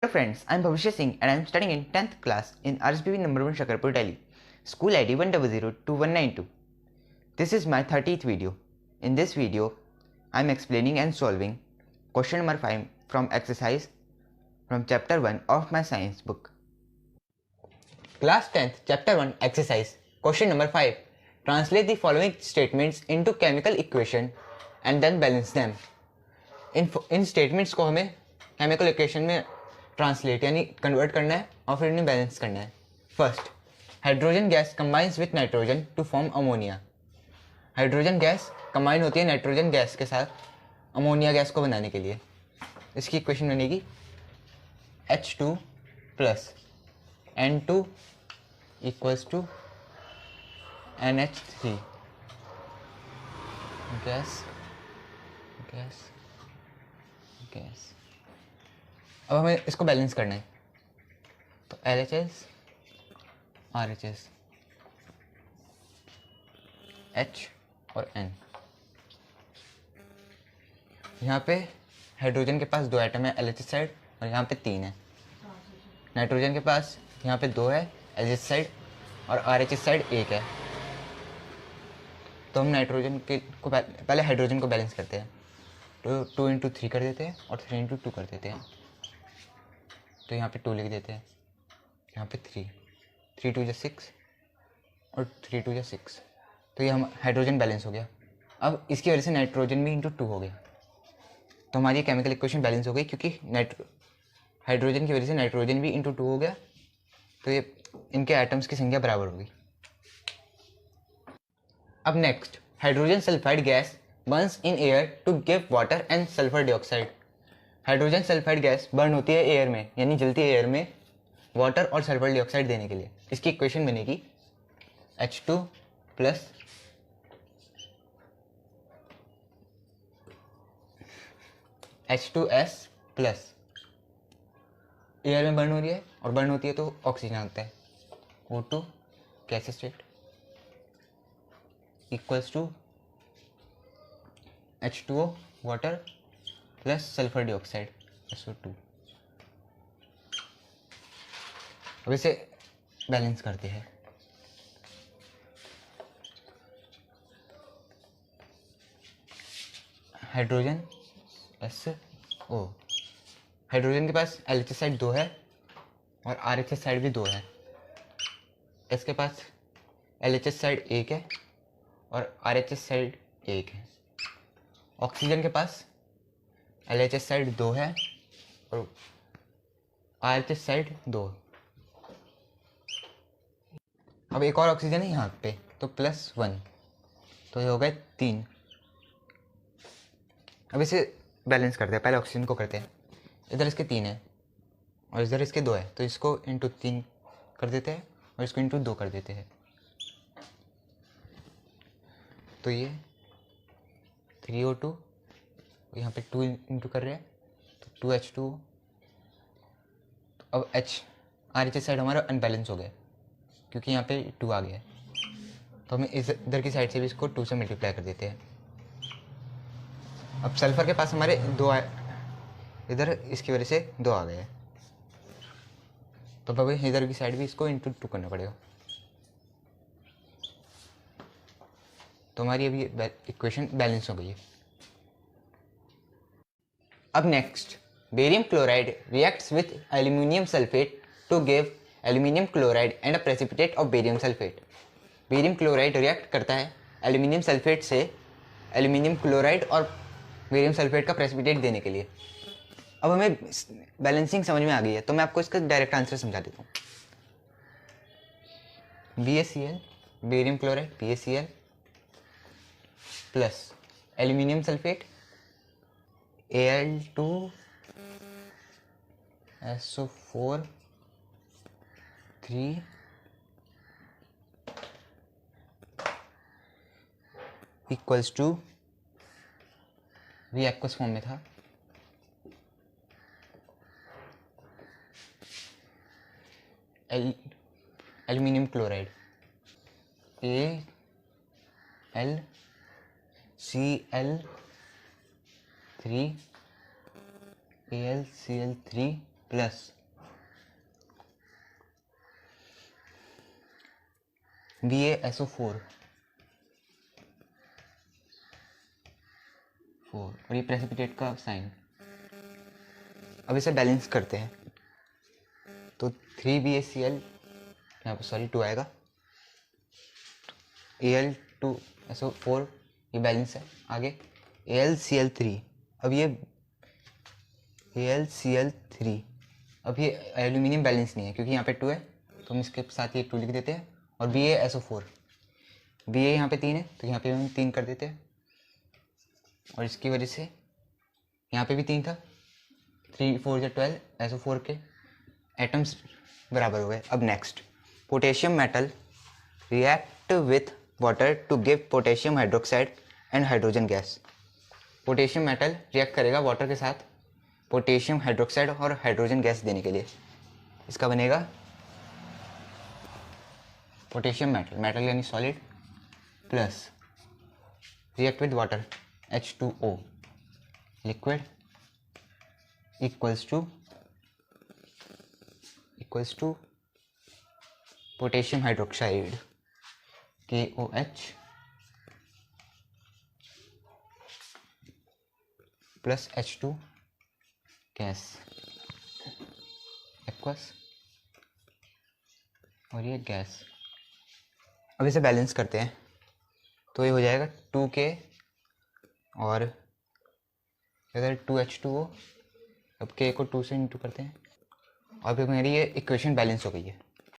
friends, I'm Bhavishya Singh and I'm studying in 10th class in RSBB number 1 Shakarpur, Delhi. School ID 1002192. This is my 30th video. In this video, I'm explaining and solving question number 5 from exercise from chapter 1 of my science book. Class 10th, chapter 1 exercise. Question number 5. Translate the following statements into chemical equation and then balance them. इन statements को हमें chemical equation में translate यानी convert करना है और फिर इन्हें बैलेंस करना है. First, hydrogen gas combines with nitrogen to form ammonia. Hydrogen gas combine होती है नाइट्रोजन गैस के साथ अमोनिया गैस को बनाने के लिए. इसकी इक्वेशन बनेगी H2 plus N2 equals to NH3. Gas gas gas. अब हमें इसको बैलेंस करना है. तो LHS RHS H और N. यहाँ पे हाइड्रोजन के पास 2 एटम है LHS साइड और यहाँ पे 3 है. नाइट्रोजन के पास यहाँ पे 2 है LHS साइड और RHS साइड 1 है. तो हम नाइट्रोजन के को पहले हाइड्रोजन को बैलेंस करते हैं. तो 2 इंटू 3 कर देते हैं और 3 इंटू 2 कर देते हैं. तो यहाँ पे 2 लिख देते हैं, यहाँ पे 3 2 6 और 3 2 6. तो ये हम हाइड्रोजन बैलेंस हो गया. अब इसकी वजह से नाइट्रोजन भी इंटू 2 हो गया. तो हमारी केमिकल इक्वेशन बैलेंस हो गई क्योंकि हाइड्रोजन की वजह से नाइट्रोजन भी इंटू 2 हो गया. तो ये इनके एटम्स की संख्या बराबर होगी. अब next, hydrogen sulphide gas burns in air to give water and sulfur dioxide. Hydrogen sulphide gas burn होती है एयर में यानी जलती है एयर में वाटर और सल्फर डाइऑक्साइड देने के लिए. इसकी इक्वेशन बनेगी H2 plus H2S plus. Air में बर्न हो रही है और बर्न होती है तो ऑक्सीजन आता है. O2 gas state equals to H2O water plus sulphur dioxide SO2. अब इसे बैलेंस करते हैं. Hydrogen SO. हाइड्रोजन के पास LHS साइड 2 है और RHS साइड भी 2 है. इसके पास LHS साइड 1 है और RHS साइड 1 है. ऑक्सीजन के पास LHS साइड 2 है और RHS साइड 2. अब एक और ऑक्सीजन है यहाँ पे तो +1. तो ये हो गए 3. अब इसे बैलेंस करते हैं. पहले ऑक्सीजन को करते हैं. इधर इसके 3 है और इधर इसके 2 है तो इसको इंटू 3 कर देते हैं और इसको इंटू 2 कर देते हैं. तो ये 3O2 यहाँ पे 2 इंटू कर रहे हैं तो 2H2. अब RHS साइड हमारा अनबैलेंस हो गया क्योंकि यहाँ पे 2 आ गया है. तो हमें इधर की साइड से भी इसको 2 से मल्टीप्लाई कर देते हैं. अब सल्फर के पास हमारे 2 इधर इसकी वजह से 2 आ गए हैं. तो अब इधर की साइड भी इसको इंटू 2 करना पड़ेगा. तो हमारी अभी इक्वेशन बैलेंस हो गई है. अब next, barium chloride reacts with aluminium sulphate to give aluminium chloride and a precipitate of barium sulphate. Barium chloride react करता है एल्यूमिनियम सल्फेट से एल्यूमिनियम क्लोराइड और बेरियम सल्फेट का प्रेसिपिटेट देने के लिए. अब हमें बैलेंसिंग समझ में आ गई है तो मैं आपको इसका डायरेक्ट आंसर समझा देता हूँ. BaCl barium chloride BaCl plus aluminium sulphate Al2SO4 3 equals to, ये एक्वस फॉर्म में था, aluminium chloride AlCl3 plus BaSO4 और ये प्रेसिपिटेट का साइन। अब इसे बैलेंस करते हैं तो 3BaCl यहाँ पर सॉरी 2 आएगा, Al2SO4 ये बैलेंस है। आगे AlCl3, अब ये AlCl3, अब ये एल्यूमिनियम बैलेंस नहीं है क्योंकि यहाँ पे 2 है तो हम इसके साथ ये 2 लिख देते हैं। और BaSO4, Ba यहाँ पे 3 है तो यहाँ पे हम 3 कर देते हैं और इसकी वजह से यहाँ पे भी 3 था, 3 4 12, SO4 के एटम्स बराबर हो गए। अब next, potassium metal react with water to give potassium hydroxide and hydrogen gas. Potassium metal react करेगा वाटर के साथ पोटेशियम हाइड्रोक्साइड और हाइड्रोजन गैस देने के लिए। इसका बनेगा पोटेशियम मेटल, मेटल यानी solid, plus react with water H2O liquid equals to potassium hydroxide KOH plus H2 gas aqueous और ये गैस। अब इसे बैलेंस करते हैं तो ये हो जाएगा 2K और इधर 2H2O। अब K को 2 से इंटू करते हैं और फिर मेरी ये इक्वेशन बैलेंस हो गई है।